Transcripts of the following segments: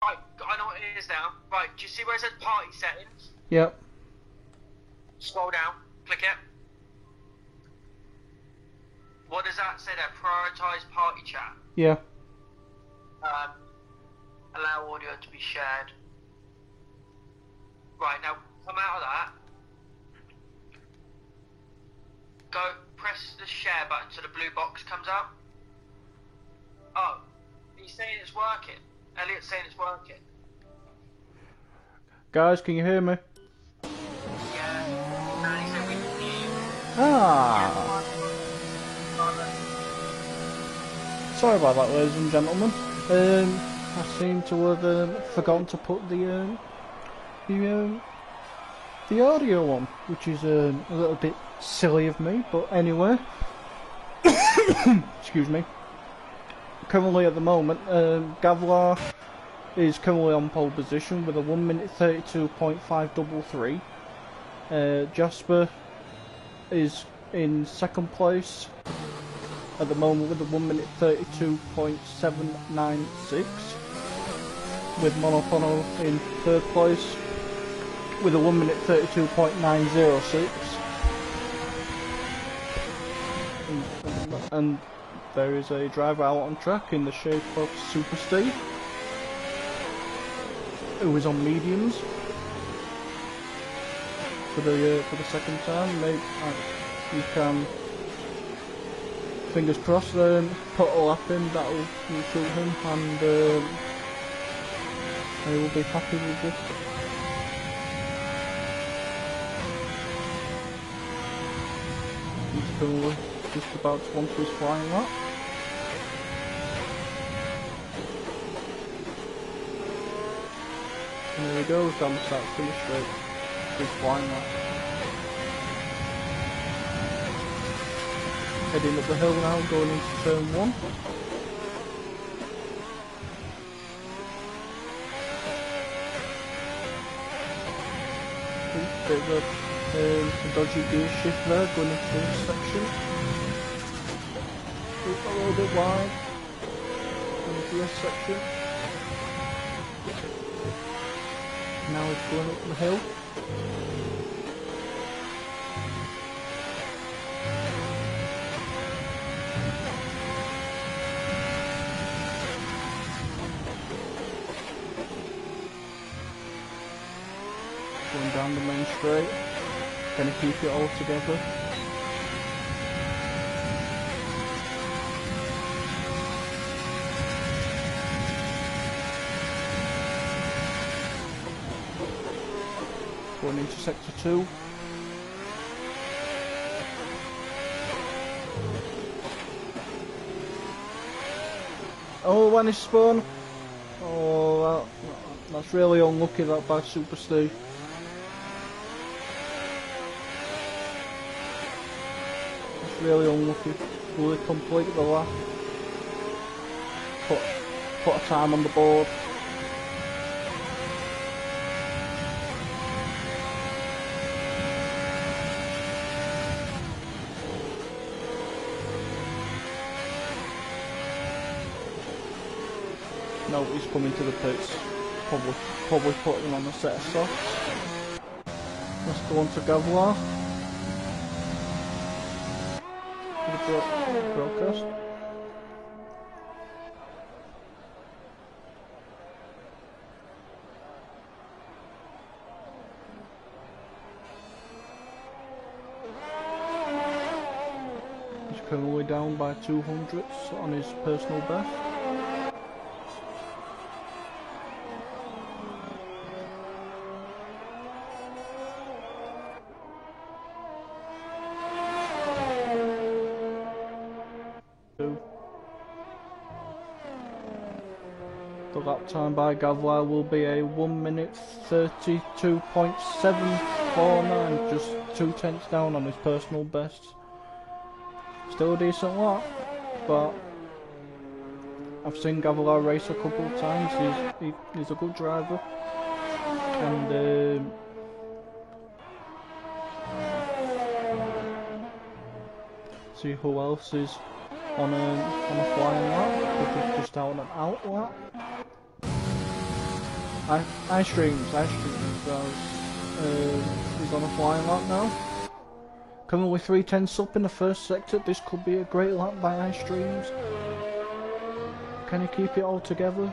Right, I know what it is now. Right, do you see where it says party settings? Yep. Scroll down, click it. What does that say there? Prioritize party chat. Yeah. Allow audio to be shared. Right, now come out of that. Go press the share button so the blue box comes up. Oh, he's saying it's working. Elliot's saying it's working. Guys, can you hear me? Yeah. And he said we can hear you. Ah. Sorry about that, ladies and gentlemen. I seem to have forgotten to put the audio on, which is a little bit silly of me. But anyway, excuse me. Currently at the moment, Gavlar is currently on pole position with a 1 minute 32.533. Jasper is in second place at the moment with a 1 minute 32.796. With Monopono in third place with a 1 minute 32.906. And there is a driver out on track in the shape of Super Steve, who is on mediums for the second time. Maybe you can, fingers crossed, put a lap in that will suit him, and I will be happy with this. He's currently just about to want his flying lap. And there he goes down the start finish straight. His flying lap. Heading up the hill now, going into turn 1. Bit of a dodgy gear shift there, going into this section. A little bit wide. Going into this section. Now it's going up the hill. Going down the main straight. Gonna keep it all together. Going into sector 2. Oh, when he spun. Oh, that's really unlucky, that by Super Steve. That's really unlucky. Will he complete the lap? Put a time on the board. No, he's coming to the pits. Probably putting on a set of softs. Let's go on to Gavlar. The broadcast. He's currently down by 200 on his personal best. The lap time by Gavlar will be a 1 minute 32.749, just 2/10 down on his personal best. Still a decent lap, but I've seen Gavlar race a couple of times. He's a good driver, and see who else is on a flying lap, which is just out on an out lap. Ice Streams guys, he's on a flying lap now. Coming with 3/10 up in the first sector. This could be a great lap by Ice Streams. Can he keep it all together?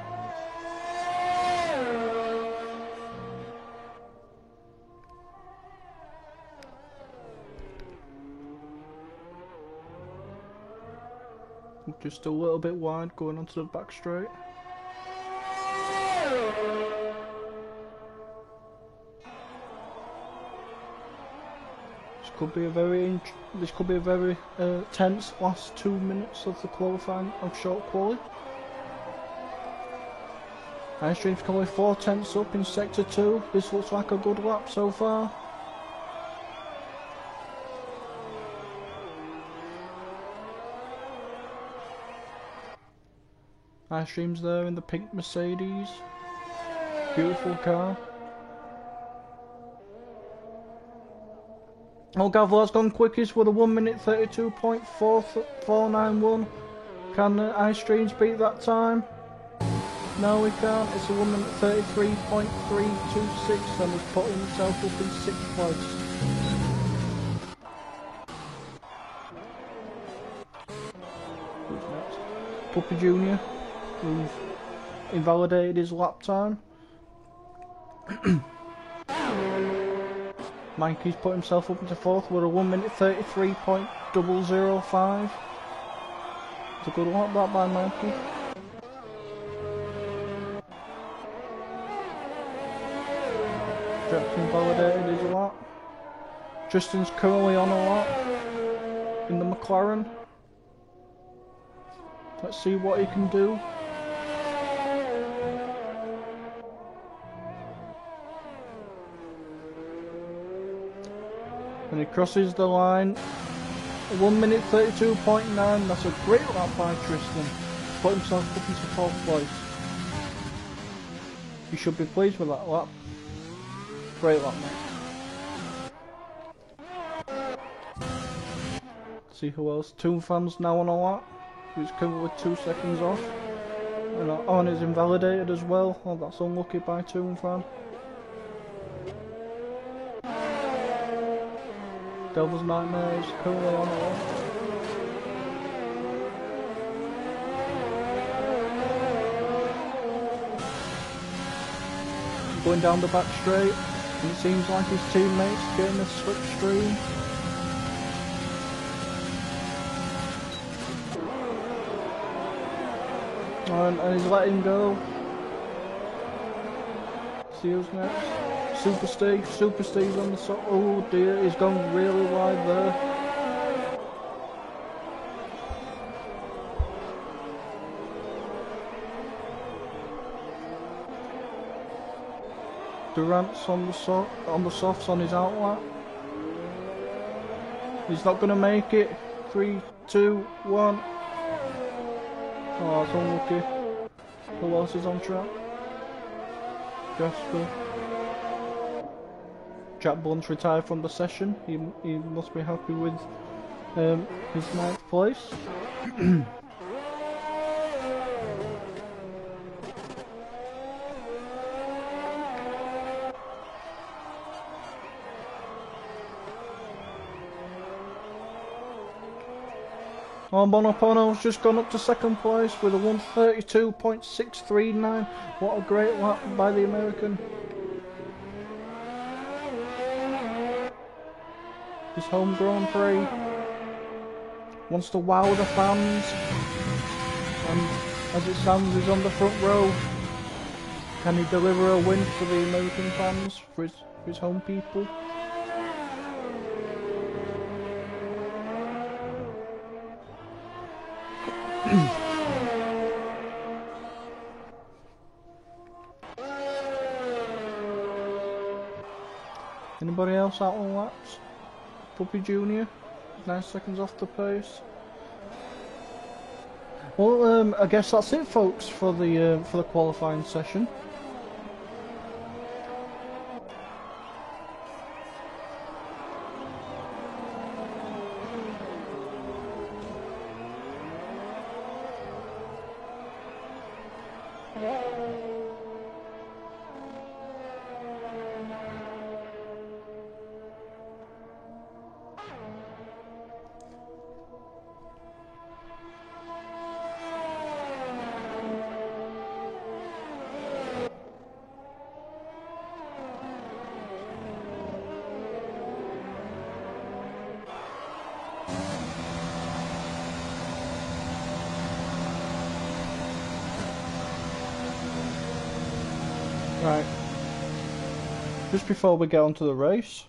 Just a little bit wide going onto the back straight. This could be a very tense last 2 minutes of the qualifying of short quali. Ice Streams coming 4/10 up in sector 2. This looks like a good lap so far. Ice Streams there in the pink Mercedes. Beautiful car. Oh, Gavlar's gone quickest with a 1 minute 32.491. Can Ice Streams beat that time? No, he can't. It's a 1 minute 33.326 and he's putting himself up in 6th place. Who's next? Puppy Jr., who's invalidated his lap time. Mikey's put himself up into 4th with a 1 minute 33.005. It's a good lap that by Mikey. Jackson validated his lap. Tristan's currently on a lap in the McLaren. Let's see what he can do. And he crosses the line. 1 minute 32.9. That's a great lap by Tristan. Put himself up into 4th place. You should be pleased with that lap. Great lap, mate. See who else. Toon Fan's now on a lap. He's covered with 2 seconds off. And on is invalidated as well. Oh, that's unlucky by Toon Fan. Devil's Nightmare is currently on a lap. Going down the back straight, and it seems like his teammates getting a slipstream. And he's letting go. See who's next. Super Steve. Super Steve's on the side. Oh dear, he's gone really wide there. Durant's on the softs on his outlet. He's not going to make it. 3, 2, 1. Oh, that's unlucky. Who else is on track? Jasper. Jack Blunt's retired from the session. He must be happy with his 9th place. Oh, Monopono's just gone up to 2nd place with a 132.639. What a great lap by the American. His home Grand Prix. Wants to wow the fans. And as it stands, he's on the front row. Can he deliver a win for the American fans, for his home people? Anybody else out on laps? Puppy Jr. 9 seconds off the pace. Well, I guess that's it, folks, for the qualifying session. Right, just before we get onto the race,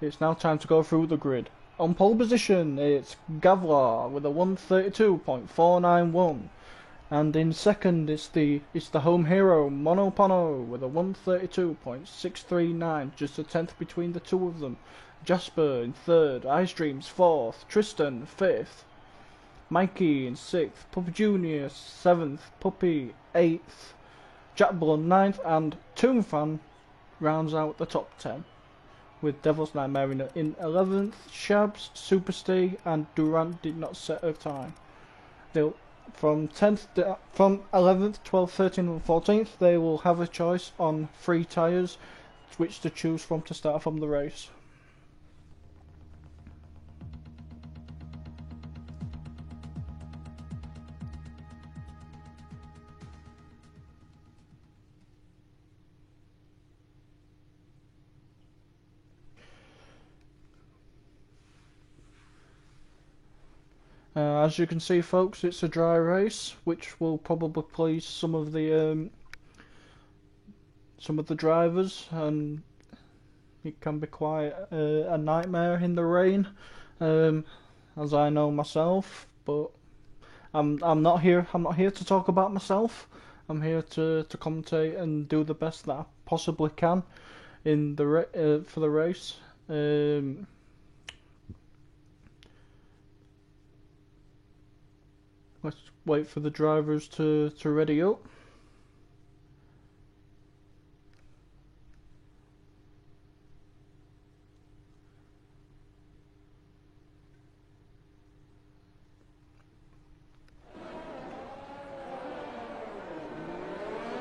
it's now time to go through the grid. On pole position, it's Gavlar with a 132.491, and in second, it's the home hero Monopono with a 132.639, just a 10th between the two of them. Jasper in third, Icedreams 4th, Tristan 5th, Mikey in 6th, Puppy Jr. 7th, Puppy 8th. Jack Blunt 9th, and Toonfan rounds out the top 10 with Devil's Nightmare in 11th. Shabs, Super Steve, and Durant did not set a time. From 11th, 12th, 13th, and 14th, they will have a choice on 3 tyres which to choose from to start from the race. As you can see, folks, it's a dry race, which will probably please some of the drivers, and it can be quite a nightmare in the rain, as I know myself. But I'm not here to talk about myself. I'm here to commentate and do the best that I possibly can in the for the race. Let's wait for the drivers to ready up.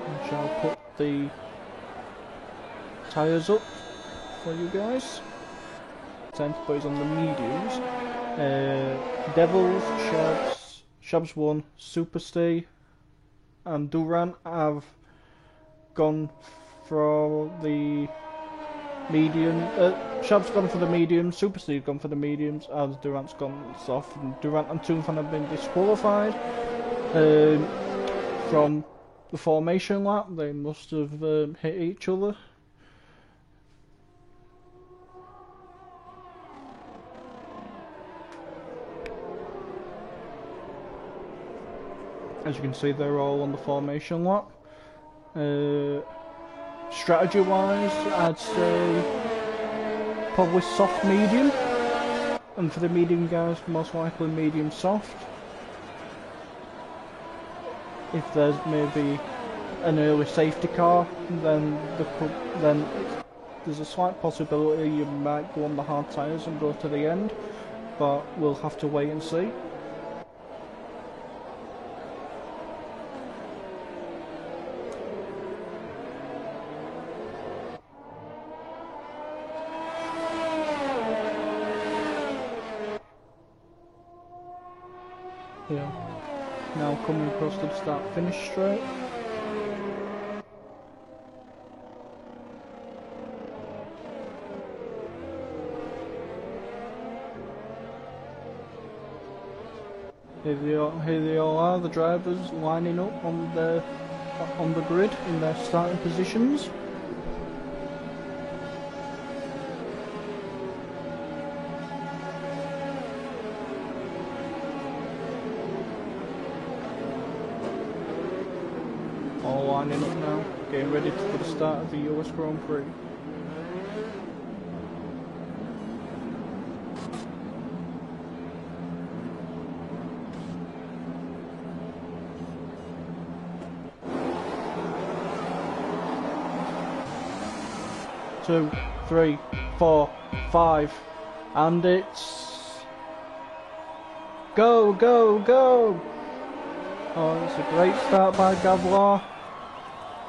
I shall put the tyres up for you guys. 10th place on the mediums. Devils, Shabs 1, Super Steve, and Durant have gone for the medium. Shab's gone for the mediums, Super Steve's gone for the mediums, as Durant's gone soft. And Durant and Toonfan have been disqualified from the formation lap. They must have hit each other. As you can see, they're all on the formation lap. Strategy wise, I'd say probably soft medium, and for the medium guys, most likely medium soft. If there's maybe an early safety car, then there's a slight possibility you might go on the hard tyres and go to the end, but we'll have to wait and see. Yeah. Now coming across to the start-finish straight. Here they all are, the drivers lining up on the grid in their starting positions. All lining up now, getting ready for the start of the US Grand Prix. Two, three, four, five, and it's go, go, go! Oh, it's a great start by Gavlar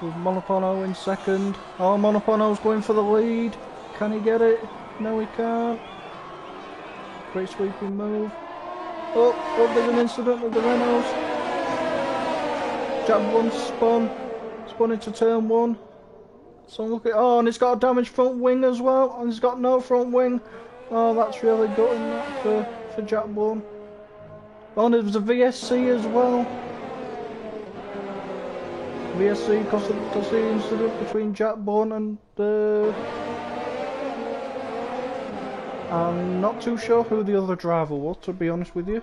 with Monopono in second. Oh, Monopono's going for the lead. Can he get it? No, he can't. Great sweeping move. Oh, there's an incident with the Renaults. Jack Blunt spun into turn one. So look at, oh, and it's got a damaged front wing as well, and it's got no front wing. Oh, that's really gutting that for Jack Blunt. Oh, and there was a VSC as well. VSC because of the incident between Jack Blunt and I'm not too sure who the other driver was, to be honest with you.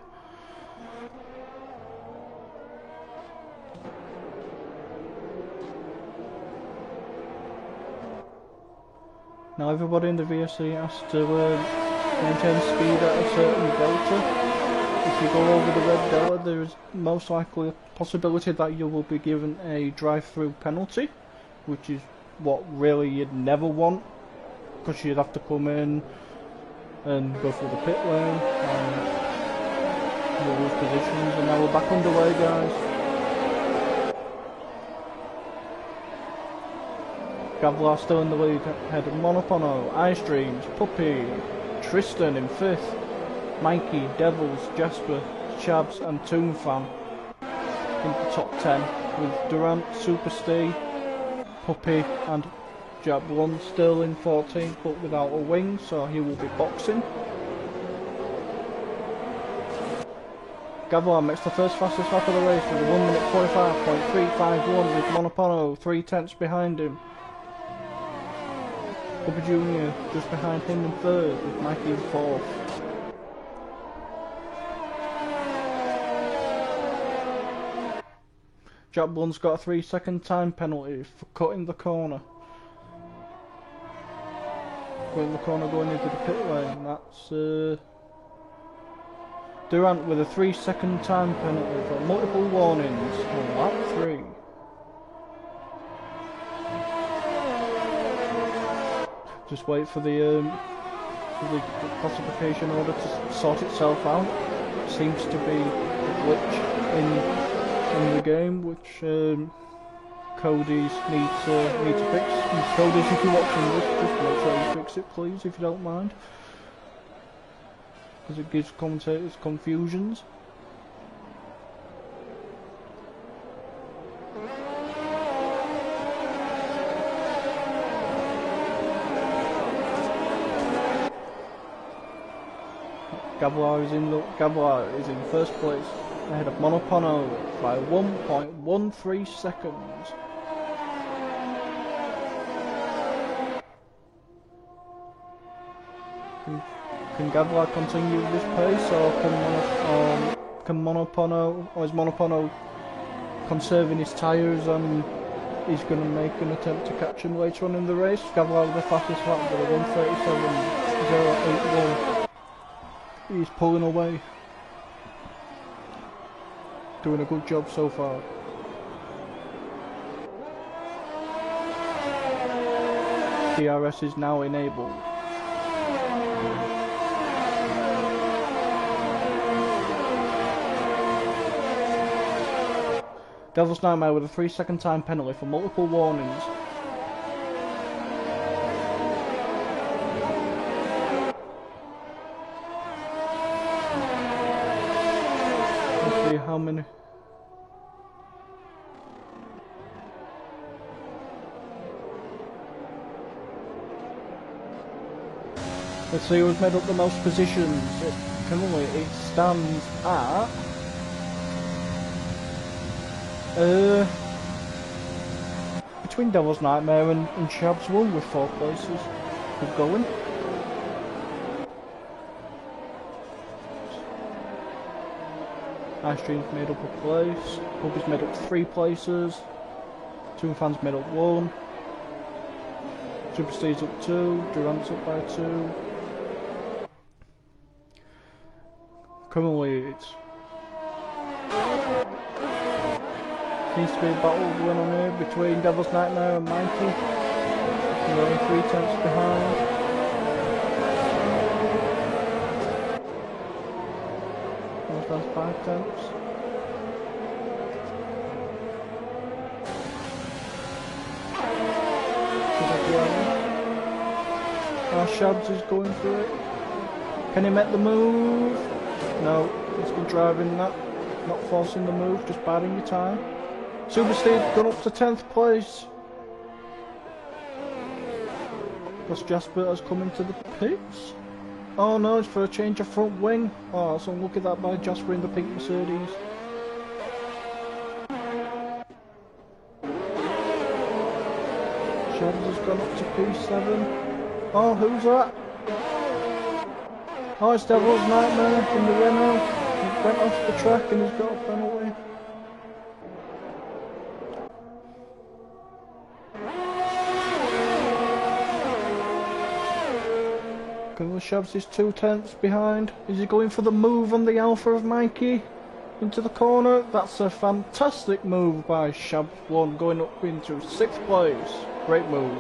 Now everybody in the VSC has to maintain speed at a certain delta. If you go over the red delta, there is most likely a possibility that you will be given a drive-through penalty, which is what really you'd never want, because you'd have to come in and go through the pit lane and you'll lose positions. And now we're back underway, guys. Gavlar still in the lead ahead of Monopono, Ice Dreams, Puppy, Tristan in 5th, Mikey, Devils, Jasper, Chabs and Toonfan in the top 10, with Durant, Super Steve, Puppy and Jack Blunt still in 14th but without a wing, so he will be boxing. Gavlar makes the first fastest lap of the race with a 1 minute 45.351 with Monopono 3/10 behind him. Puppy Jr. just behind him in 3rd with Mikey in 4th. Jack Blunt's got a 3-second time penalty for cutting the corner. Going into the pit lane. That's Durant with a 3-second time penalty for multiple warnings on lap 3. Just wait for the classification order to sort itself out. Seems to be a glitch in the game, which Cody's need to fix. And Cody's, if you're watching this, just make sure you fix it, please, if you don't mind, because it gives commentators confusions. Gavlar is in 1st place, ahead of Monopono by 1.13 seconds. Can Gavlar continue this pace, or can Monopono, or is Monopono conserving his tyres, and he's going to make an attempt to catch him later on in the race. Gavlar with the fastest lap with a 1:37.081. He's pulling away. Doing a good job so far. DRS is now enabled. Devil's Nightmare with a 3-second time penalty for multiple warnings. Let's see how many. Let's see who's made up the most positions. Currently it stands at between Devil's Nightmare and Shabs won with 4 places. Good going. Ice-Stream's made up a place. Hubby's made up 3 places. Toon Fan's made up 1. Super Steve's up 2. Durant's up by 2. Currently it's seems to be a battle going on here between Devil's Nightmare and Mikey. They're only 3 tenths behind. That's 5 tenths. Shabs is going for it. Can he make the move? No, he's still driving that. Not forcing the move, just biding your time. Super Steve gone up to 10th place. Plus Jasper has come into the pits. Oh no, it's for a change of front wing. Oh, so look at that by Jasper in the pink Mercedes. Shabs has gone up to P7. Oh, who's that? Oh, it's Devil's Nightmare in the Renault. He went off the track and he's got a penalty. Shabs is 2 tenths behind. Is he going for the move on the Alpha of Mikey? Into the corner. That's a fantastic move by Shabs 1, going up into 6th place. Great move.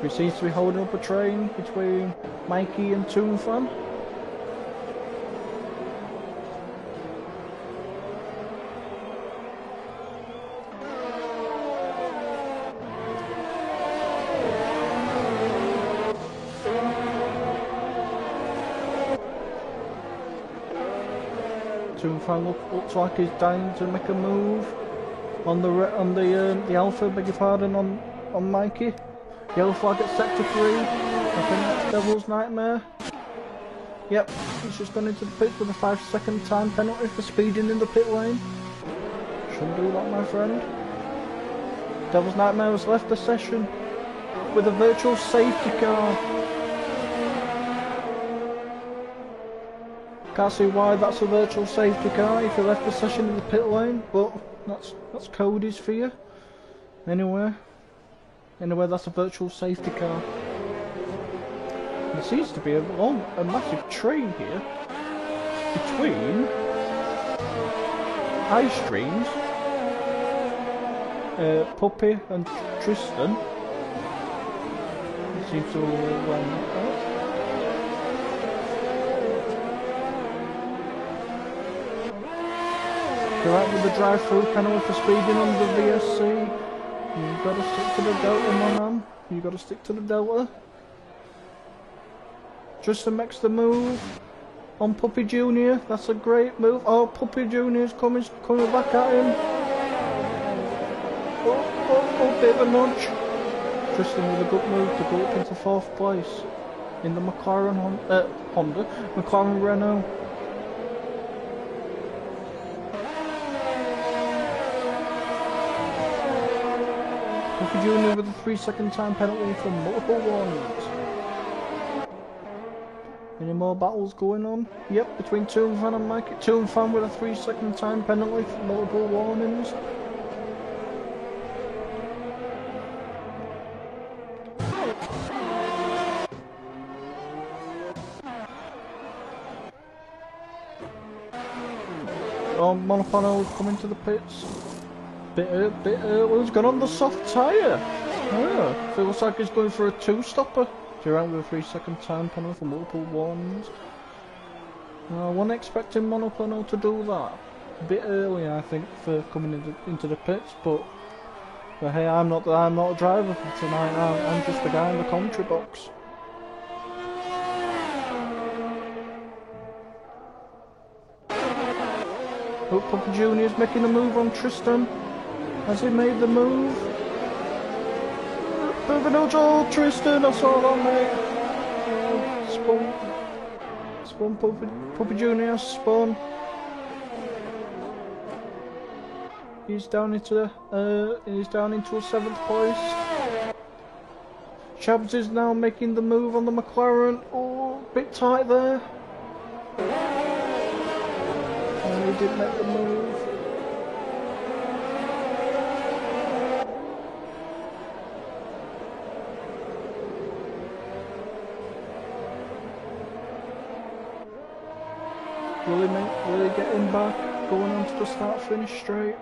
He seems to be holding up a train between Mikey and Toon Fan. Toon Fan looks like he's dying to make a move on the Alpha, beg your pardon, on Mikey. Yellow flag at sector 3. I think that's Devil's Nightmare. Yep, he's just gone into the pits with a 5-second time penalty for speeding in the pit lane. Shouldn't do that, my friend. Devil's Nightmare has left the session with a virtual safety car. Can't see why that's a virtual safety car if he left the session in the pit lane, but that's Cody's for you. Anyway, that's a virtual safety car. There seems to be a massive train here between Ice-Streams, Puppy and Tristan. It seems to all line up. They're out with the drive-through penalty for speeding on the VSC. You've got to stick to the Delta, my man. You've got to stick to the Delta. Tristan makes the move on Puppy Jr. That's a great move. Oh, Puppy Jr. is coming back at him. Oh, bit of a nudge. Tristan with a good move to go up into 4th place in the McLaren McLaren Renault. Puppy Jr. with a 3-second time penalty for multiple warnings. Any more battles going on. Yep, between Toonfan and Mike. Toonfan with a 3-second time penalty for multiple warnings. Oh, Monopano coming to the pits. Bit early. He's gone on the soft tyre. Oh, feels like he's going for a 2-stopper. Durant with a 3-second time penalty for multiple warnings. I wasn't expecting Monoplano to do that. A bit early, I think, for coming into the pits, but hey, I'm not a driver for tonight. I'm just the guy in the commentary box. Hope Papa Junior's making a move on Tristan. Has he made the move? Oh, Tristan, I saw that, mate. Spun Papa Junior, spun. He's down into a 7th place. Shabs is now making the move on the McLaren. Oh, bit tight there. And he did make the move. Will he get him back? Going on to the start-finish straight.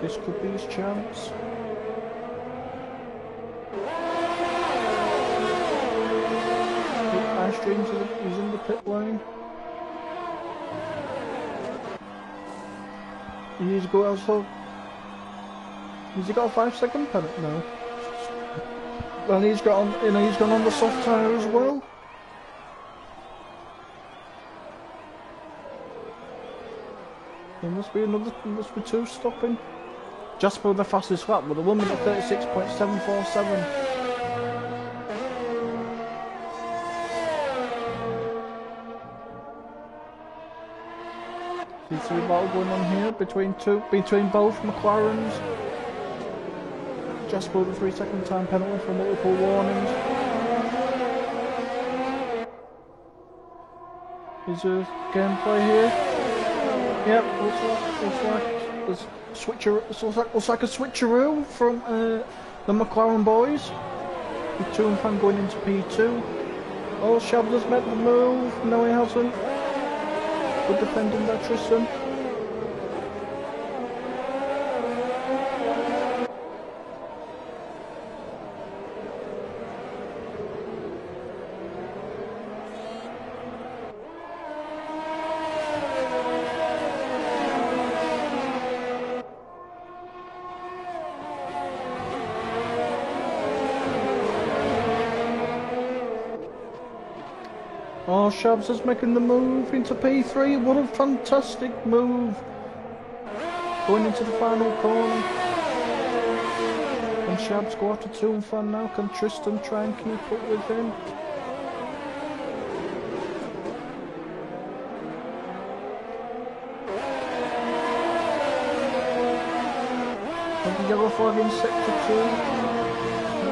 This could be his chance. Ice Dreams is in the pit lane. He needs to go also. Has he got a 5-second penalty? No. Well, he's gone on the soft tyre as well. There must be 2 stopping. Jasper with the fastest lap with a 1 minute 36.747. See a battle going on here between both McLarens. Jasper with a 3-second time penalty for multiple warnings. Is there gameplay here? Yep, looks like a switcheroo from the McLaren boys. With Toonfan going into P2. Oh, Shabs has made the move. No, he hasn't. Good defending by Tristan. Oh, Shabs is making the move into P3. What a fantastic move. Going into the final corner. Can Shabs go after Toonfan now? Can Tristan try and keep up with him? Yellow flag in sector 2.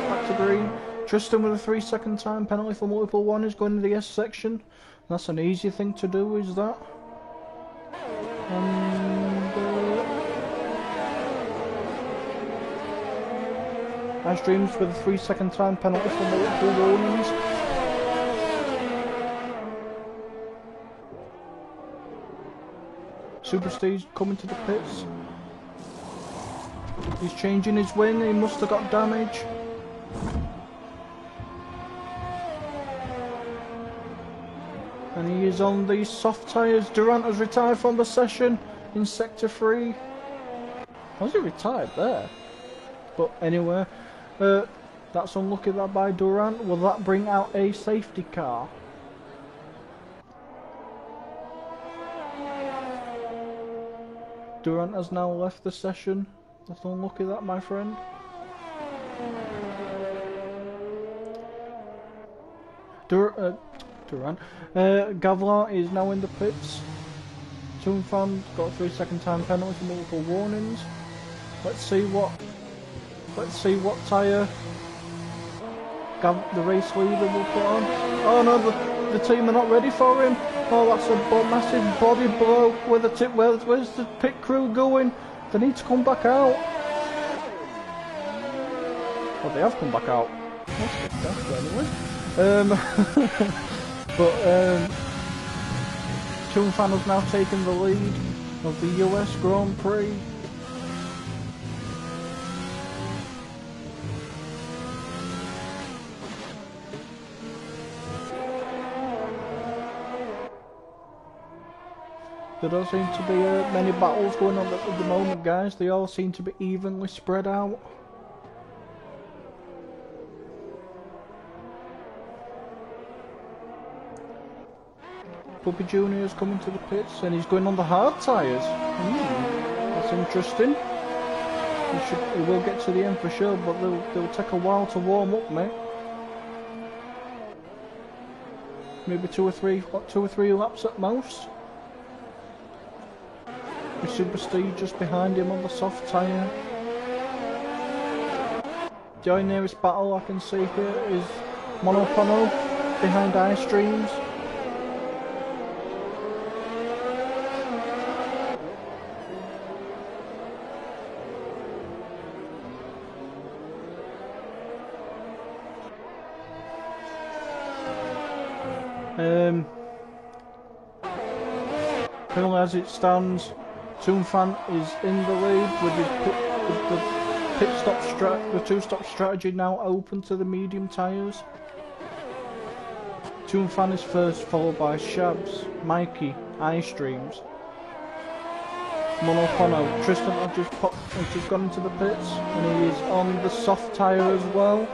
Back to green. Tristan with a 3-second time penalty for multiple warnings going to the S section. That's an easy thing to do, is that? Ice Dreams with a 3-second time penalty for multiple warnings. Super Steve's coming to the pits. He's changing his wing, he must have got damage. And he is on the soft tyres. Durant has retired from the session in sector 3. How's he retired there? But anyway, that's unlucky that by Durant. Will that bring out a safety car? Durant has now left the session. That's unlucky that, my friend. Durant. Gavlar is now in the pits. Toonfan got a 3-second time penalty for multiple warnings. Let's see what tyre the race leader will put on. Oh no, the team are not ready for him. Oh, that's a massive body blow. Where's the pit crew going? They need to come back out. Well, they have come back out. That's good stuff, anyway. But Toonfan has now taken the lead of the US Grand Prix. There don't seem to be many battles going on at the moment, guys. They all seem to be evenly spread out. Puppy Jr. is coming to the pits and he's going on the hard tyres. That's interesting. He will get to the end for sure, but they'll take a while to warm up, mate. Maybe two or three laps at most. With Super Steve just behind him on the soft tyre. The only nearest battle I can see here is Monopono behind Ice Streams. Currently as it stands, Toonfan is in the lead with the two-stop strategy now open to the medium tyres. Toonfan is first, followed by Shabs, Mikey, Ice Streams, Monopono. Tristan has just gone into the pits and he is on the soft tyre as well.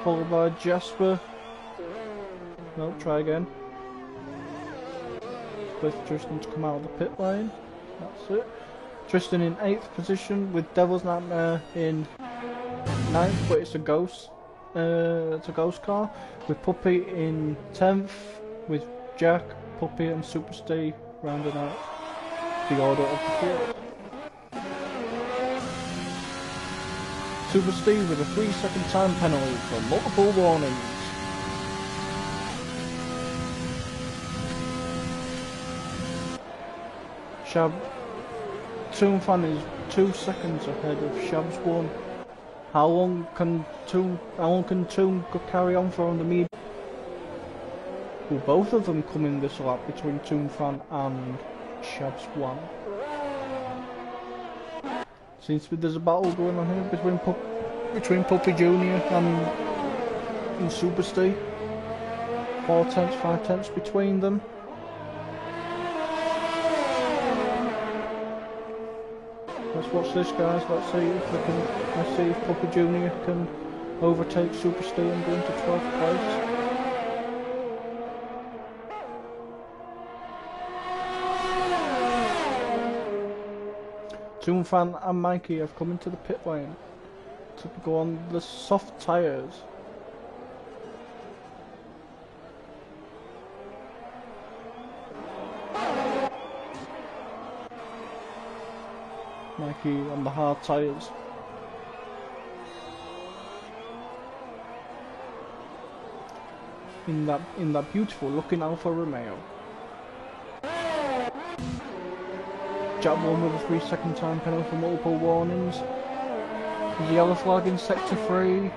Followed by Jasper. No, try again. Wait for Tristan to come out of the pit lane. That's it. Tristan in 8th position with Devil's Nightmare in 9th, but it's a ghost. It's a ghost car. With Puppy in 10th, with Jack, Puppy, and Super Steve rounding out the order of the field. Super Steve with a 3-second time penalty for multiple warnings. Toonfan is 2 seconds ahead of Shabs 1. How long can Toon carry on for on the medium? Will both of them come in this lap between Toonfan and Shabs 1? Seems to be there's a battle going on here between Puppy Jr. and Super Steve. 4 tenths, 5 tenths between them. Let's watch this, guys. Let's see if Puppy Jr. can overtake Super Steve and go into 12th place. Toonfan and Mikey have come into the pit lane to go on the soft tyres. Mikey on the hard tyres. In that beautiful looking Alfa Romeo. Jack won with a 3-second time penalty for multiple warnings. There's a yellow flag in sector 3.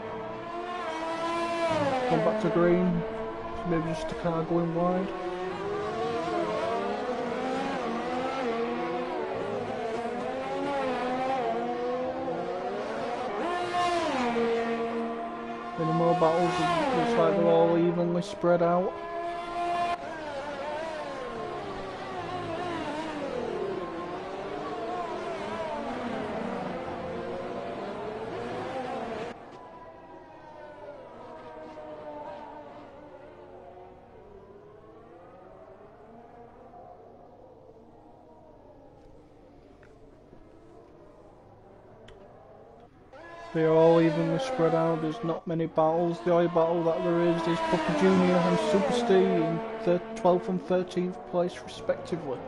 Gone back to green. So maybe just a car going wide. Any more battles? It looks like they're all evenly spread out. They are all evenly spread out, there's not many battles. The only battle that there is Puppy Jr. and Super Steve in the 12th and 13th place respectively.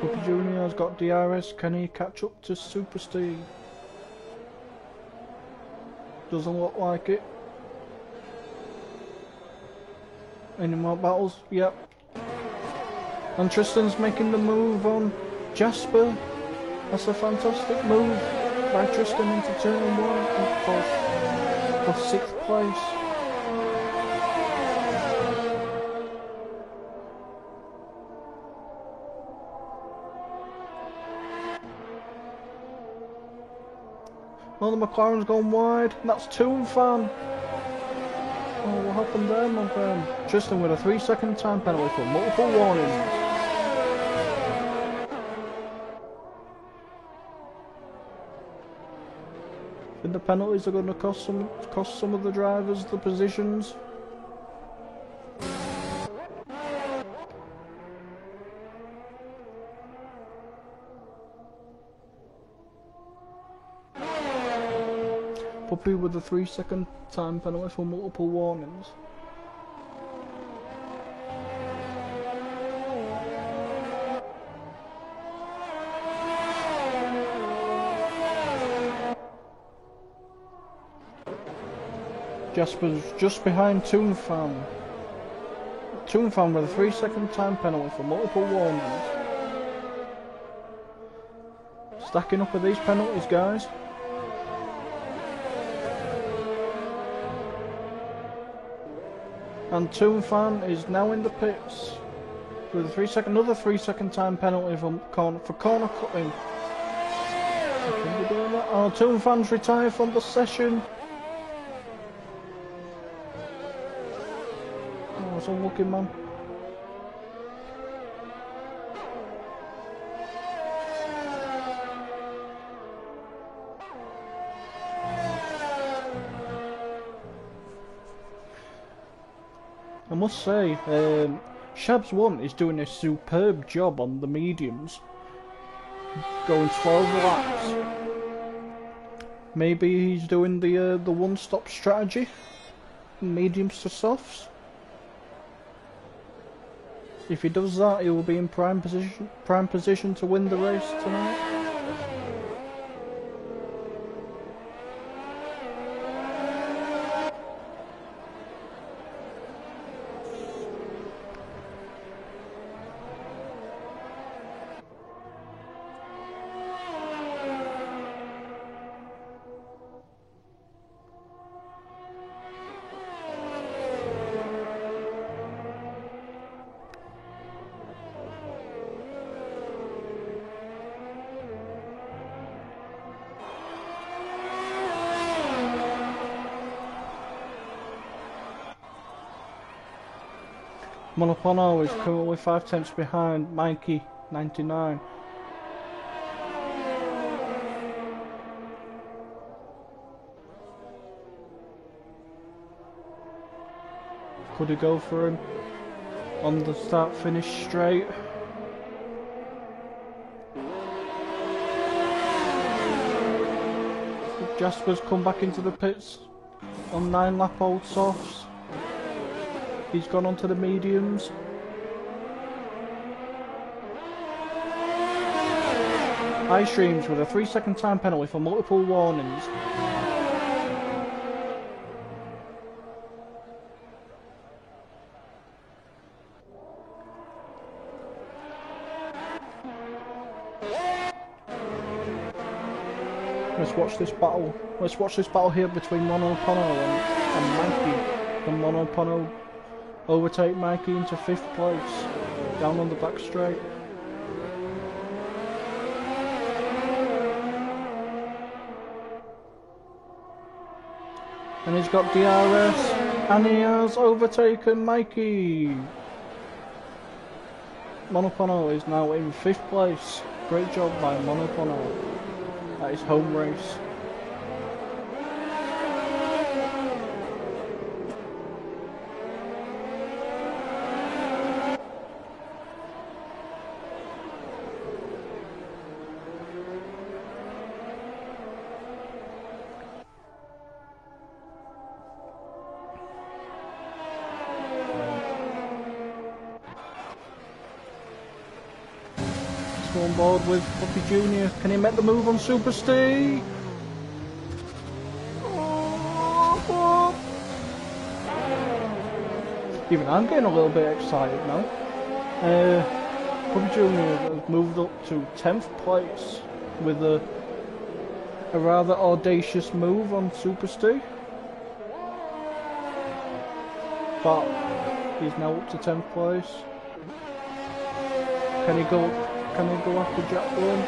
Puppy Jr. has got DRS, can he catch up to Super Steve? Doesn't look like it. Any more battles? Yep. And Tristan's making the move on Jasper. That's a fantastic move by Tristan into turn 1 for 6th place. Well, the McLaren's gone wide. That's Toonfan. Oh, what happened there, my friend? Tristan with a 3-second time penalty for multiple warnings. I think the penalties are going to cost some of the drivers the positions. Puppy with a 3-second time penalty for multiple warnings. Jasper's just behind Toonfan. Toonfan with a 3-second time penalty for multiple warnings. Stacking up with these penalties, guys. And Toonfan is now in the pits with a another 3-second time penalty for corner cutting. Oh, Toonfan's retired from the session. Oh, it's unlucky, man. I must say, Shabs 1 is doing a superb job on the mediums, going 12 laps. Maybe he's doing the one-stop strategy, mediums to softs. If he does that, he will be in prime position to win the race tonight. Monopono is currently 5 tenths behind Mikey 99. Could he go for him on the start finish straight? Jasper's come back into the pits on 9 lap old softs. He's gone onto the mediums. Ice Streams with a 3-second time penalty for multiple warnings. Let's watch this battle. Let's watch this battle here between Monopono and Mikey. And Monopono overtake Mikey into 5th place, down on the back straight. And he's got DRS, and he has overtaken Mikey. Monopono is now in 5th place. Great job by Monopono at his home race. go on board with Puppy Junior. Can he make the move on Super Steve? Even I'm getting a little bit excited now. Puppy Junior has moved up to 10th place with a rather audacious move on Super Steve. But he's now up to 10th place. Can he go after Jack Blunt?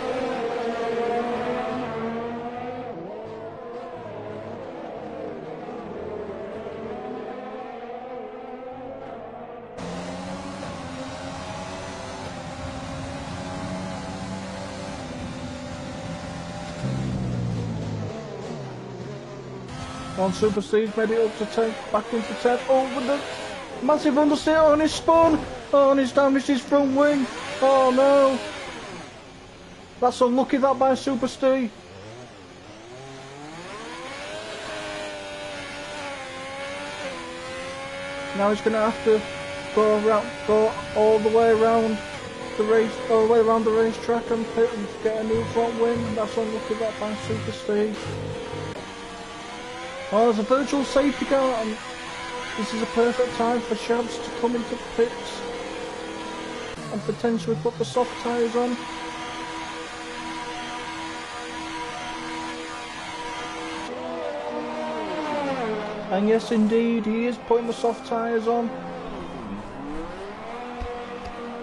On Super Steve, made it up to 10th, back into 10th. Oh, with the massive understeer on his spun. Oh, and he's damaged his front wing. Oh no. That's unlucky, that by Super Steve. Now he's going to have to go all the way around the racetrack and pit and get a new front wing. That's unlucky, that by Super Steve. Oh, there's a virtual safety car, and this is a perfect time for Shabs to come into the pits and potentially put the soft tyres on. And yes, indeed, he is putting the soft tyres on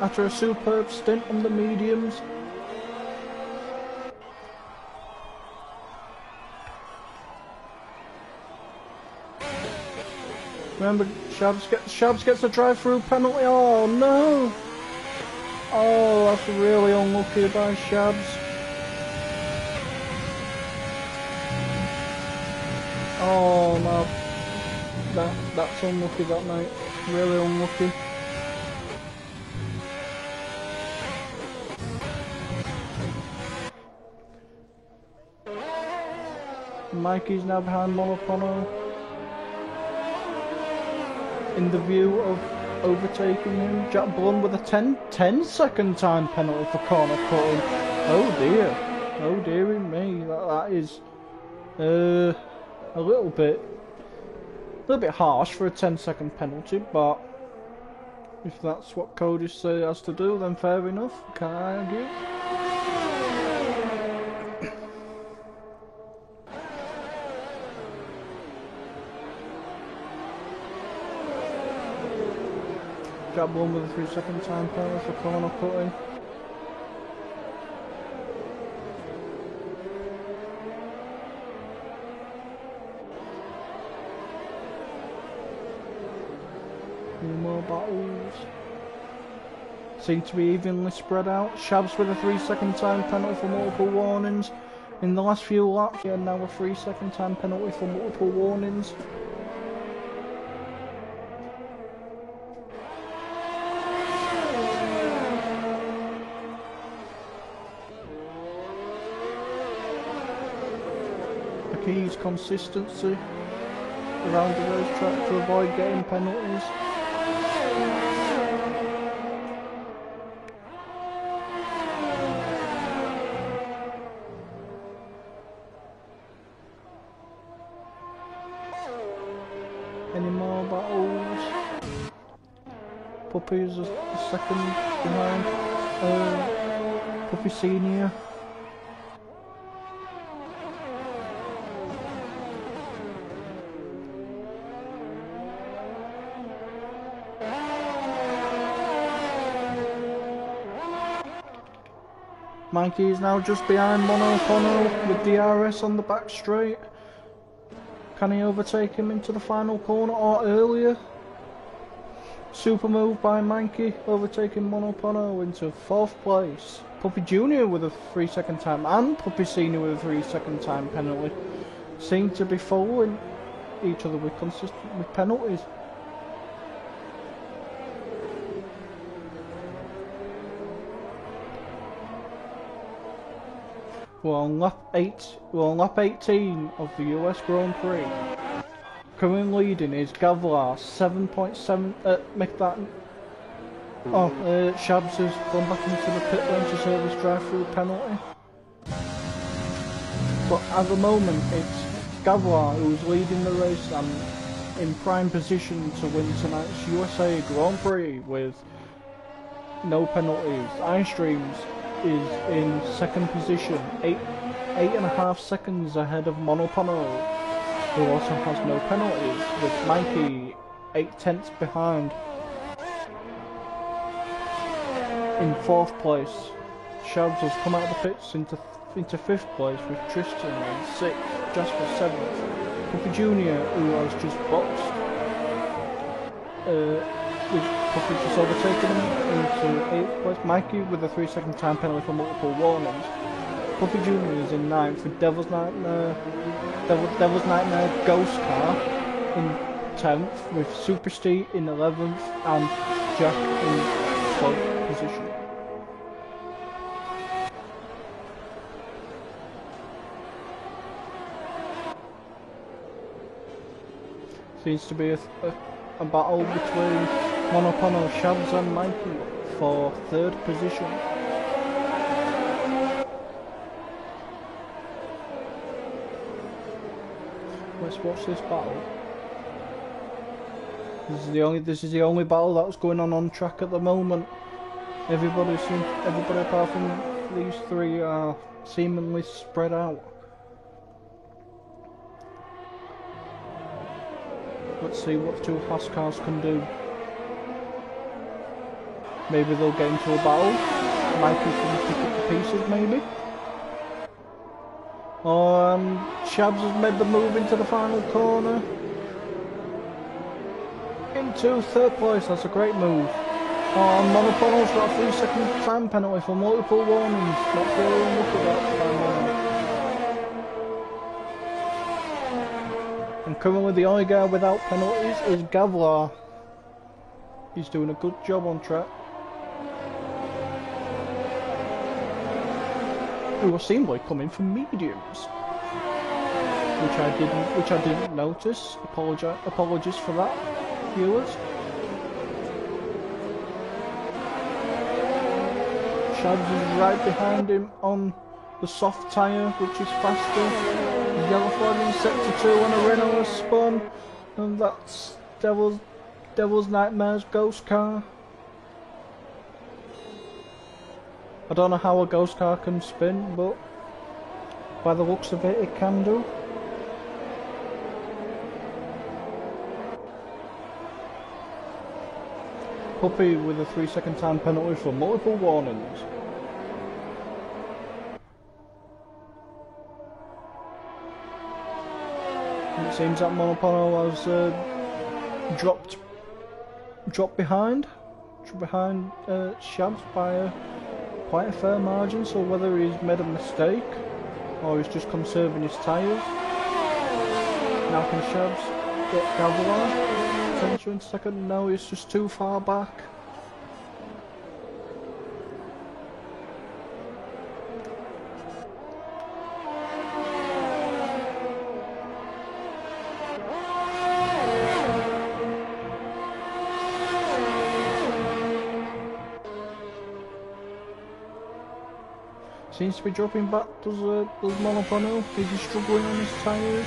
after a superb stint on the mediums. Remember, Shabs gets a drive-through penalty. Oh no! Oh, that's really unlucky by Shabs. Oh no, that's unlucky, that mate. Really unlucky. Mikey's now behind Monopono, in the view of overtaking him. Jack Blunt with a 10 second time penalty for corner cutting. Oh dearie me, that is a little bit harsh for a 10-second penalty, but if that's what Cody has to do, then fair enough, can't argue. Jack Blunt with a 3-second time penalty for corner cutting. More battles seem to be evenly spread out. Shabs with a 3-second time penalty for multiple warnings in the last few laps, and now a 3-second time penalty for multiple warnings. The key is consistency around the racetrack to avoid getting penalties. Any more battles? Puppy is a second behind Puppy Senior. Mikey is now just behind Monopono with DRS on the back straight. Can he overtake him into the final corner or earlier? Super move by Mikey, overtaking Monopono into 4th place. Puppy Junior with a 3-second time and Puppy Senior with a 3-second time penalty seem to be following each other with penalties. We're on lap 18 of the US Grand Prix. Currently leading is Gavlar, 7.7. Shabs has gone back into the pit lane to serve his drive-through penalty. But at the moment, it's Gavlar who's leading the race and in prime position to win tonight's USA Grand Prix with no penalties. iStreams is in second position, 8.5 seconds ahead of Monopono, who also has no penalties, with Mikey 8/10 behind. In fourth place, Shabs has come out of the pits into fifth place with Tristan in sixth, Jasper seventh, Puppy Jr. who has just boxed, with Puppy just overtaken him into eighth place. Mikey with a 3-second time penalty for multiple warnings. Puppy Jr. is in ninth with Devil's Nightmare Ghost Car in 10th, with Super Steve in 11th and Jack in 12th position. Seems to be a battle between Monopono, Shabs and Mikey for third position. Let's watch this battle. This is the only battle that's going on track at the moment. Everybody apart from these three are seemingly spread out. Let's see what the two fast cars can do. Maybe they'll get into a battle. Mikey can pick up the pieces, maybe. Shabs has made the move into the final corner. Into third place, that's a great move. Monopono's got a 3-second time penalty for multiple warnings. Not feeling look at that time. And currently the only guy without penalties is Gavlar. He's doing a good job on track. Who are seemingly coming from mediums, which I didn't notice. Apologies for that, viewers. Shabs is right behind him on the soft tyre, which is faster. Yellow flag in sector 2 and a Renault has spun, and that's Devil's Nightmare's Ghost Car. I don't know how a ghost car can spin, but by the looks of it, it can do. Puppy with a 3-second time penalty for multiple warnings. And it seems that Monopono has dropped behind Shabs by quite a fair margin, so whether he's made a mistake or he's just conserving his tyres. Now can Shabs get Gavlar? Potential in second? No, he's just too far back. Seems to be dropping back, does Monopono? Is he struggling on his tyres?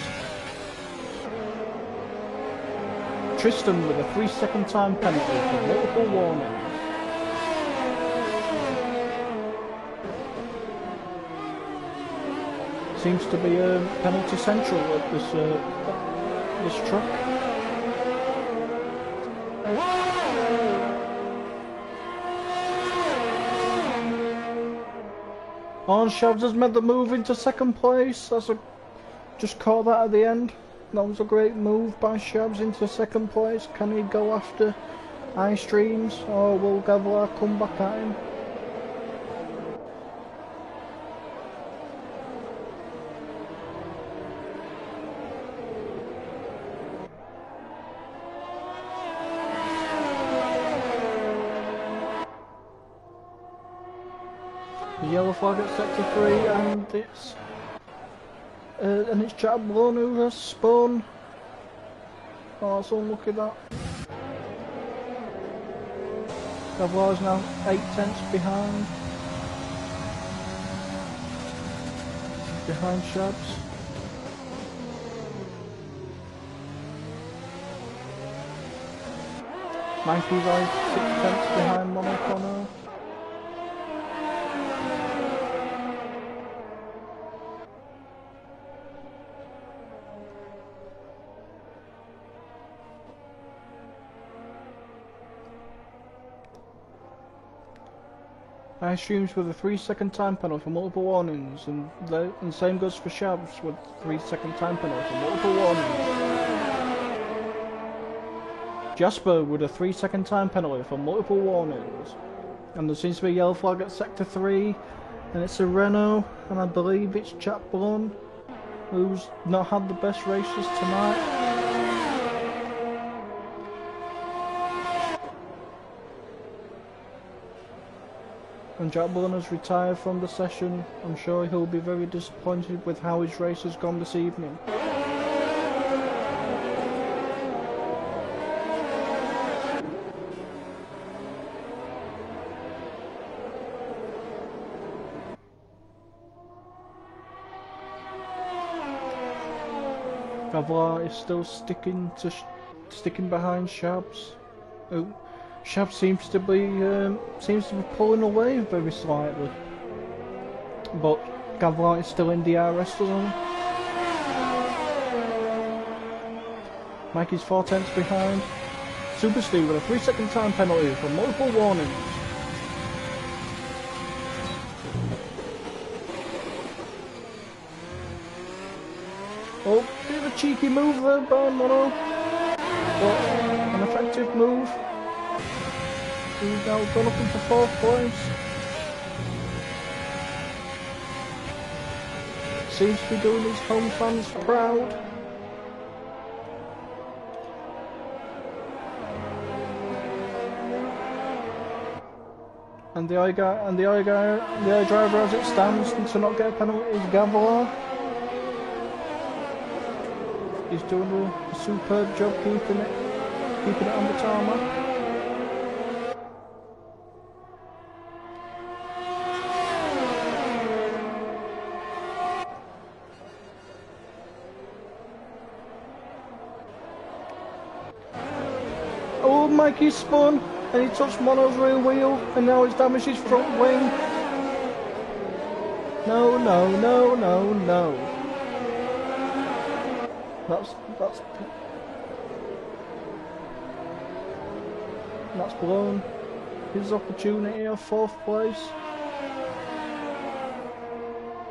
Tristan with a 3-second time penalty for multiple warnings. Seems to be a penalty central at this track. Shabs has made the move into second place. Just caught that at the end. That was a great move by Shabs into second place. Can he go after iStreams, or will Gavlar come back at him? The yellow flag at sector 3, and it's Jack Blown who has spun. Oh, that's unlucky that. Gavlar is now 8 tenths behind Shabs. Mikey's like 6 tenths behind Monacono. High streams with a 3-second time penalty for multiple warnings, and same goes for Shabs with 3-second time penalty for multiple warnings. Jasper with a 3-second time penalty for multiple warnings. And there seems to be a yellow flag at sector 3, and it's a Renault, and I believe it's Jack Blunt, who's not had the best races tonight. And Jack Blunt has retired from the session. I'm sure he'll be very disappointed with how his race has gone this evening. Gavlar is still sticking behind Shabs. Oh, Shabs seems to be pulling away very slightly, but Gavlar is still in the DRS zone. Mikey's 4 tenths behind. Super Steve with a 3-second time penalty for multiple warnings. Oh, bit of a cheeky move there by Mono, but an effective move. He's now gone up into 4th place. Seems to be doing his home fans proud. And the eye driver as it stands to not get a penalty is Gavlar. He's doing a superb job keeping it on the tarmac. Oh, Mikey spun and he touched Mono's rear wheel and now it's damaged his front wing. No, no, no, no, no. That's blown his opportunity of 4th place.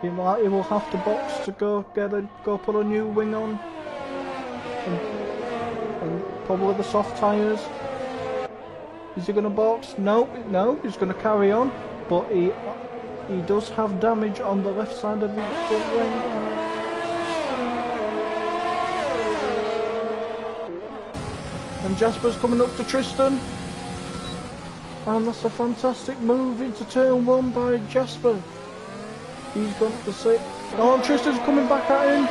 He will have to box to go put a new wing on, and probably the soft tyres. Is he going to box? No, he's going to carry on, but he does have damage on the left side of his front wing. And Jasper's coming up to Tristan. And that's a fantastic move into turn 1 by Jasper. He's gone up to 6th. Oh, and Tristan's coming back at him.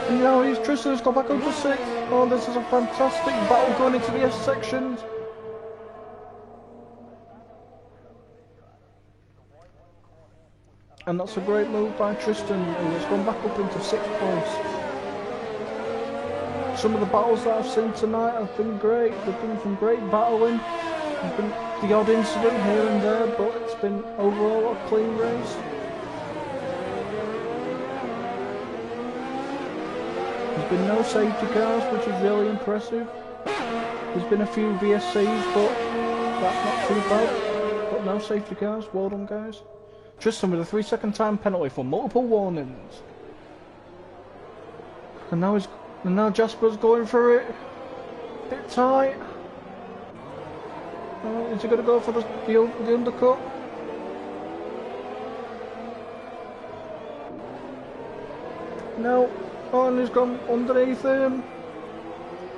And now Tristan's gone back up to 6th. Oh, this is a fantastic battle going into the S sections. And that's a great move by Tristan, who has gone back up into 6th place. Some of the battles that I've seen tonight have been great. There've been some great battling. There's been the odd incident here and there, but it's been overall a clean race. There's been no safety cars, which is really impressive. There's been a few VSCs, but that's not too bad. But no safety cars. Well done, guys. Tristan with a 3-second time penalty for multiple warnings. And now Jasper's going for it. Bit tight. Is he going to go for the undercut? No. Oh, and he's gone underneath him.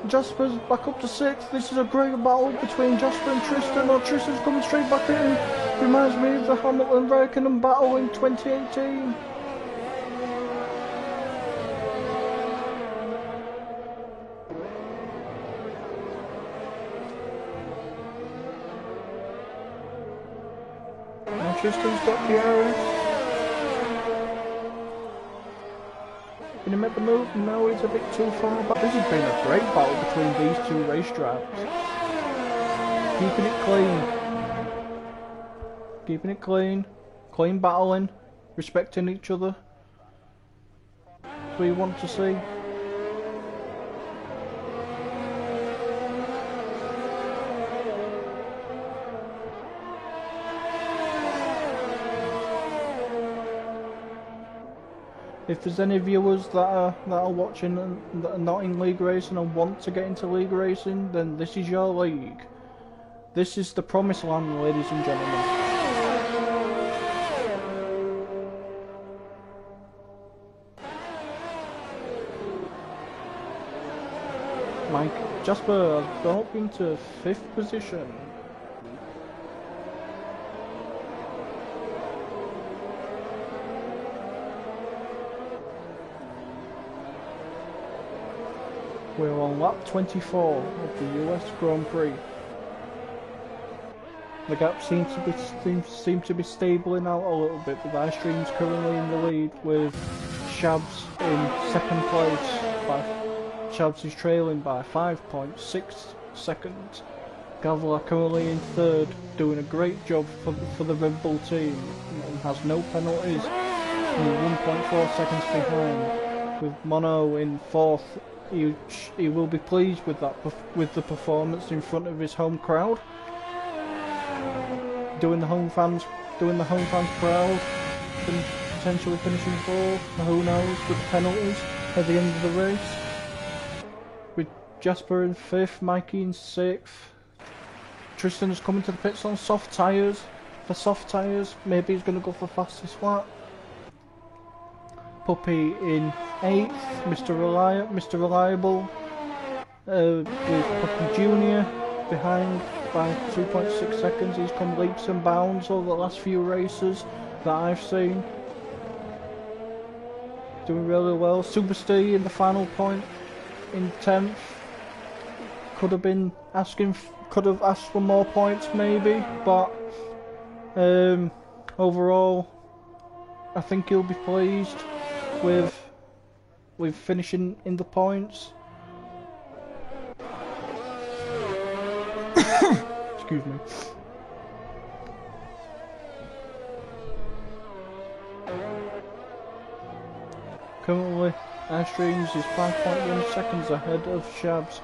Jasper's back up to 6th. This is a great battle between Jasper and Tristan. Oh, Tristan's coming straight back at him. Reminds me of the Hamilton-Raikkonen battle in 2018. Now Tristan's got DRS. Can he make the move? No, he's a bit too far back. This has been a great battle between these two race drivers. Keeping it clean. Keeping it clean. Clean battling. Respecting each other. That's what you want to see. If there's any viewers that are watching and that are not in league racing and want to get into league racing, then this is your league. This is the promised land, ladies and gentlemen. Mike Jasper has gone up into 5th position. We're on lap 24 of the US Grand Prix. The gap seems to be stabling out a little bit, with iStreams currently in the lead, with Shabs in 2nd place. Shabs is trailing by 5.6 seconds. Gavlar currently in 3rd, doing a great job for the Red Bull team, and has no penalties, and 1.4 seconds behind. With Mono in 4th. He will be pleased with the performance in front of his home crowd, doing the home fans proud, and potentially finishing 4th. Who knows, with the penalties at the end of the race. With Jasper in 5th, Mikey in 6th. Tristan is coming to the pits on soft tyres. For soft tyres, maybe he's going to go for fastest lap. Puppy in 8th, Mr. Reliable, with Puppy Jr. behind by 2.6 seconds. He's come leaps and bounds over the last few races that I've seen. Doing really well. Super Steve in the final point in 10th. Could have asked for more points maybe, but overall I think he'll be pleased with finishing in the points. Excuse me. Currently, iStreams is 5.1 seconds ahead of Shabs.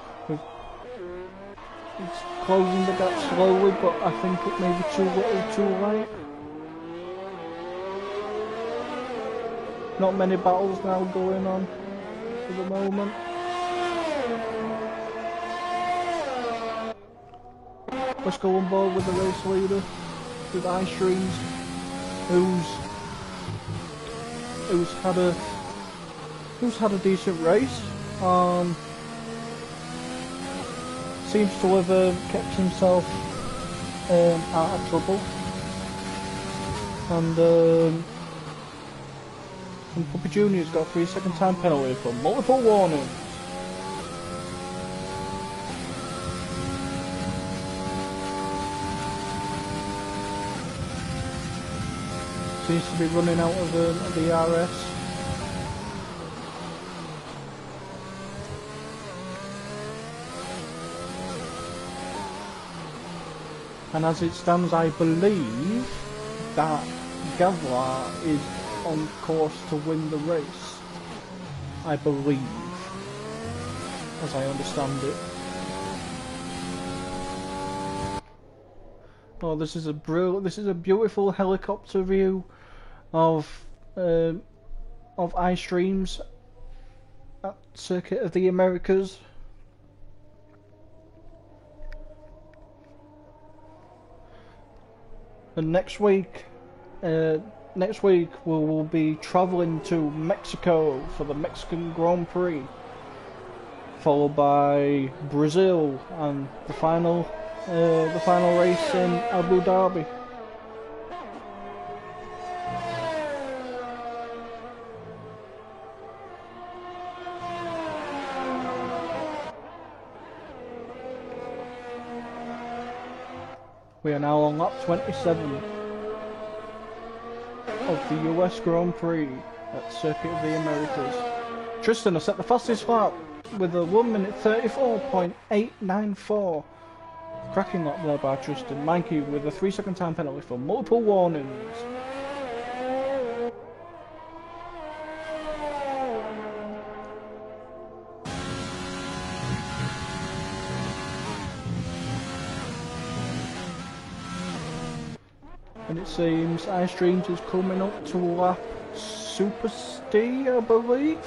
It's closing the gap slowly, but I think it may be too little too late. Not many battles now going on at the moment. Let's go on board with the race leader, with iStreams, who's had a decent race. Seems to have kept himself out of trouble, and Puppy Jr.'s got a 3-second time penalty for multiple warnings. Seems to be running out of the RS. And as it stands, I believe that Gavlar is on course to win the race. I believe, as I understand it. Oh, this is a beautiful helicopter view of iStreams at Circuit of the Americas. And next week we will be travelling to Mexico for the Mexican Grand Prix, followed by Brazil and the final race in Abu Dhabi. We are now on lap 27. of the US Grand Prix at Circuit of the Americas. Tristan has set the fastest lap with a 1 minute 34.894. Cracking lap there by Tristan. Mikey with a 3-second time penalty for multiple warnings. And it seems iStreams is coming up to lap Super Stee, I believe.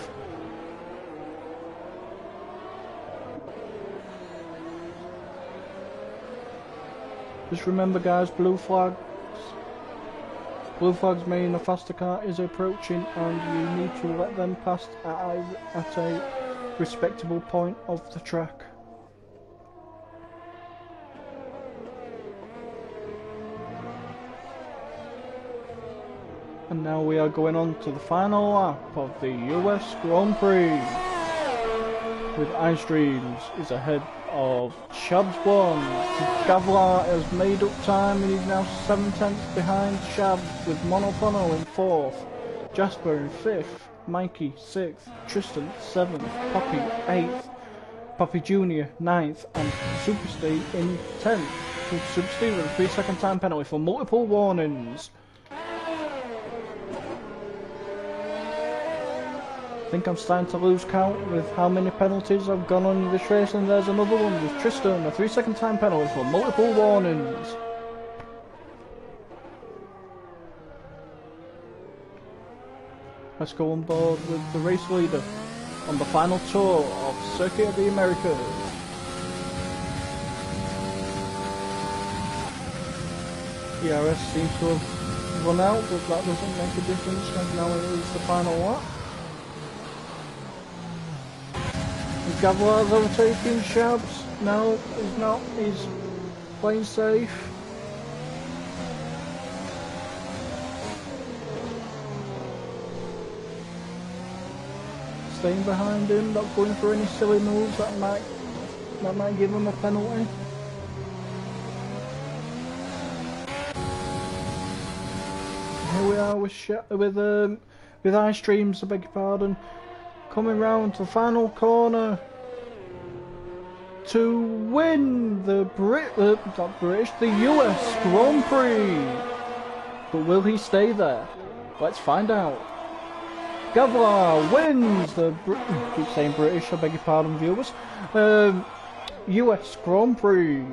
Just remember guys, blue flags mean a faster car is approaching and you need to let them pass at a respectable point of the track. And now we are going on to the final lap of the US Grand Prix, with iStreams is ahead of Shabs 1. Gavlar has made up time and he's now 7/10 behind Shabs, with Monopono in 4th, Jasper in 5th, Mikey 6th, Tristan 7th, Poppy 8th, Poppy Jr 9th and Super Steve in 10th, with Super Steve with a 3-second time penalty for multiple warnings. I think I'm starting to lose count with how many penalties I've gone on this race, and there's another one with Tristan, a 3-second time penalty for multiple warnings. Let's go on board with the race leader on the final tour of Circuit of the Americas. ERS seems to have run out, but that doesn't make a difference because now it is the final lap. Gavlar's overtaking Shabs. No, he's not. He's playing safe. Staying behind him, not going for any silly moves that might give him a penalty. Here we are with iStreams, I beg your pardon, coming round to the final corner to win the US Grand Prix. But will he stay there? Let's find out. Gavlar wins the I keep saying British, I beg your pardon, viewers. US Grand Prix,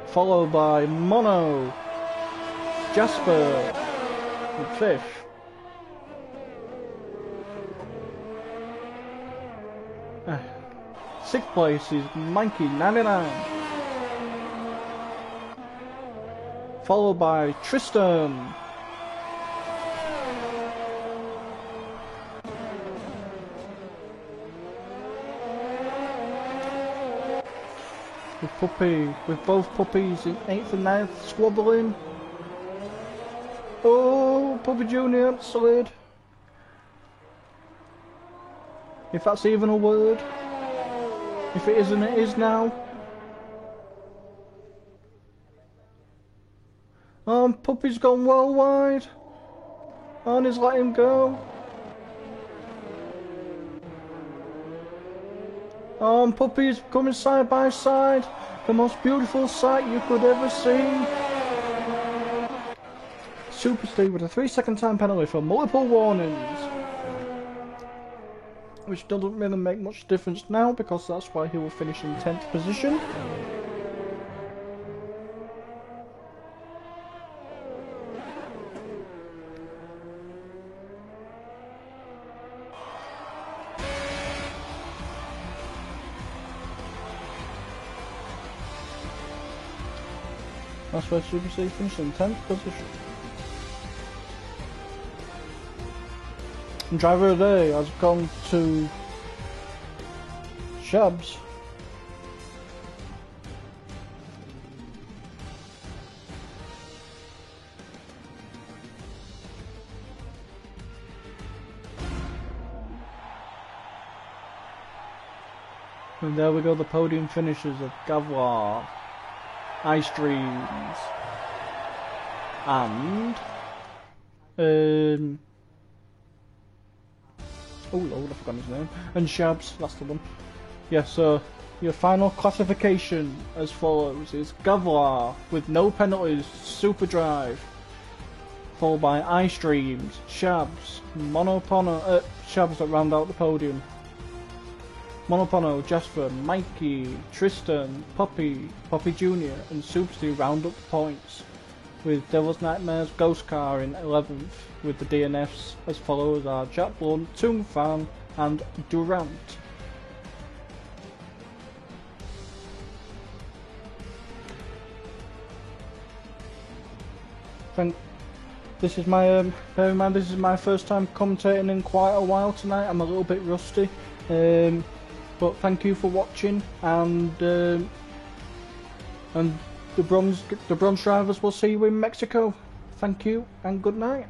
followed by Mono, Jasper in 5th. Sixth place is Mikey 99, followed by Tristan. With both puppies in 8th and 9th squabbling. Oh, Puppy Jr. slid. If that's even a word. If it isn't, it is now. Puppy's gone well wide. And he's let him go. Puppy's coming side by side. The most beautiful sight you could ever see. Super Steve with a 3-second time penalty for multiple warnings. Which doesn't really make much difference now, because that's why he will finish in 10th position. That's where Super Steve finished in 10th position. And driver of the day has gone to Shabs. And there we go, the podium finishes of Gavlar, iStreams, and oh Lord, I forgot his name. And Shabs, that's the one. Yeah, so your final classification as follows is Gavlar with no penalties, Super Drive, followed by iStreams, Shabs, Monopono, Shabs that round out the podium. Monopono, Jasper, Mikey, Tristan, Poppy Jr. and Supersty round up the points, with Devil's Nightmares, Ghost Car in 11th, with the DNFs as follows are Jack Blunt, Toon Fan and Durant. This is my bear in mind, this is my first time commentating in quite a while tonight. I'm a little bit rusty, but thank you for watching, and the bronze drivers will see you in Mexico. Thank you and good night.